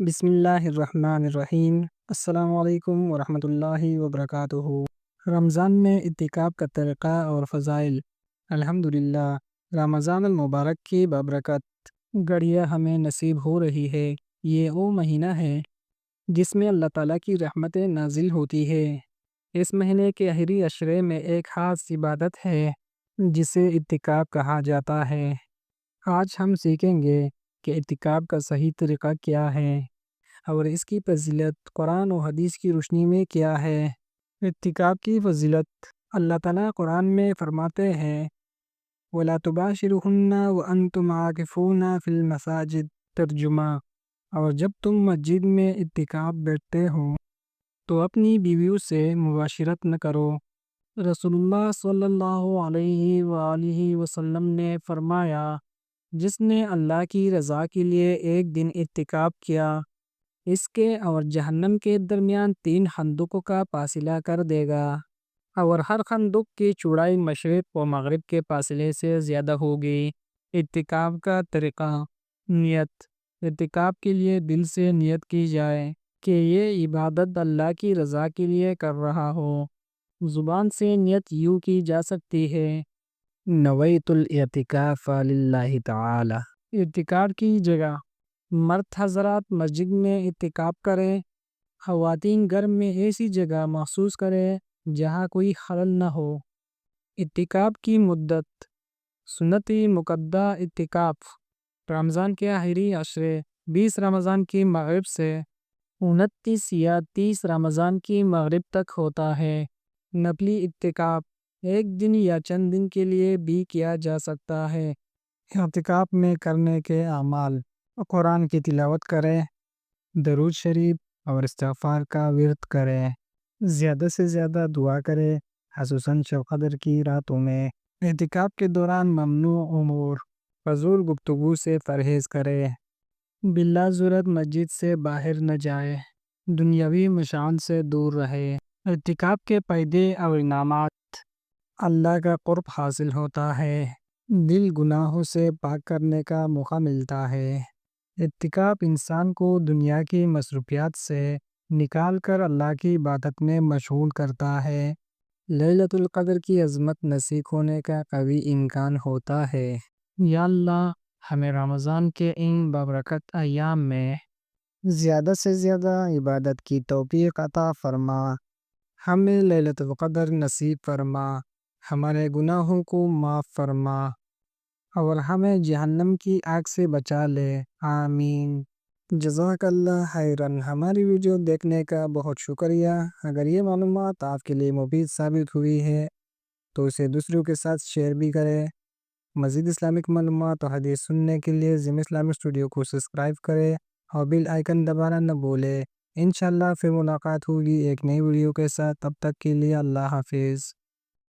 بسم اللہ الرحمن الرحیم۔ السلام علیکم ورحمۃ اللہ وبرکاتہ۔ رمضان میں اعتکاف کا طریقہ اور فضائل۔ الحمدللہ، رمضان المبارک کی بابرکت گھڑیاں ہمیں نصیب ہو رہی ہے۔ یہ وہ مہینہ ہے جس میں اللہ تعالیٰ کی رحمتیں نازل ہوتی ہے۔ اس مہینے کے آخری عشرے میں ایک خاص عبادت ہے جسے اعتکاف کہا جاتا ہے۔ آج ہم سیکھیں گے کہ اعتکاف کا صحیح طریقہ کیا ہے اور اس کی فضیلت قرآن و حدیث کی روشنی میں کیا ہے۔ اعتکاف کی فضیلت: اللہ تعالیٰ قرآن میں فرماتے ہیں وَلَا تُبَاشِرُوهُنَّ وَأَنْتُمْ عَاكِفُونَ فِي الْمَسَاجِدِ۔ ترجمہ: اور جب تم مسجد میں اعتکاف بیٹھتے ہو تو اپنی بیویوں سے مباشرت نہ کرو۔ رسول اللہ صلی اللہ علیہ وآلہ وسلم نے فرمایا، جس نے اللہ کی رضا کے لیے ایک دن اعتکاف کیا، اس کے اور جہنم کے درمیان 3 خندقوں کا فاصلہ کر دے گا، اور ہر خندق کی چوڑائی مشرق و مغرب کے فاصلے سے زیادہ ہوگی۔ اعتکاف کا طریقہ: نیت: اعتکاف کے لیے دل سے نیت کی جائے کہ یہ عبادت اللہ کی رضا کے لیے کر رہا ہو۔ زبان سے نیت یوں کی جا سکتی ہے: نویت الاعتکاف للہ تعالی۔ اعتکاف کی جگہ: مرد حضرات مسجد میں اعتکاف کریں، خواتین گھر میں ایسی جگہ مخصوص کریں جہاں کوئی خلل نہ ہو۔ اعتکاف کی مدت: سنت مؤکدہ اعتکاف رمضان کے آخری عشرے 20 رمضان کی مغرب سے 29 یا 30 رمضان کی مغرب تک ہوتا ہے۔ نفلی اعتکاف ایک دن یا چند دن کے لیے بھی کیا جا سکتا ہے۔ اعتکاف میں کرنے کے اعمال: قرآن کی تلاوت کریں، درود شریف اور استغفار کا ورد کریں، زیادہ سے زیادہ دعا کریں، خصوصاً شب قدر کی راتوں میں۔ اعتکاف کے دوران ممنوع امور: فضول گفتگو سے پرہیز کریں، بلا ضرورت مسجد سے باہر نہ جائیں، دنیاوی مشاغل سے دور رہیں۔ اعتکاف کے فائدے اور انعامات: اللہ کا قرب حاصل ہوتا ہے، دل گناہوں سے پاک کرنے کا موقع ملتا ہے۔ اعتکاف انسان کو دنیا کی مصروفیات سے نکال کر اللہ کی عبادت میں مشغول کرتا ہے۔ لیلۃ القدر کی عظمت نصیب ہونے کا قوی امکان ہوتا ہے۔ یا اللہ، ہمیں رمضان کے ان بابرکت ایام میں زیادہ سے زیادہ عبادت کی توفیق عطا فرما، ہمیں لیلۃ القدر نصیب فرما، ہمارے گناہوں کو معاف فرما اور ہمیں جہنم کی آگ سے بچا لے، آمین۔ جزاک اللہ خیراً۔ ہماری ویڈیو دیکھنے کا بہت شکریہ۔ اگر یہ معلومات آپ کے لیے مفید ثابت ہوئی ہے تو اسے دوسروں کے ساتھ شیئر بھی کریں۔ مزید اسلامک معلومات اور حدیث سننے کے لیے زم اسلامک اسٹوڈیو کو سبسکرائب کریں اور بیل آئیکن دبانا نہ بھولیں۔ انشاءاللہ پھر ملاقات ہوگی ایک نئی ویڈیو کے ساتھ، تب تک کے لیے اللہ حافظ۔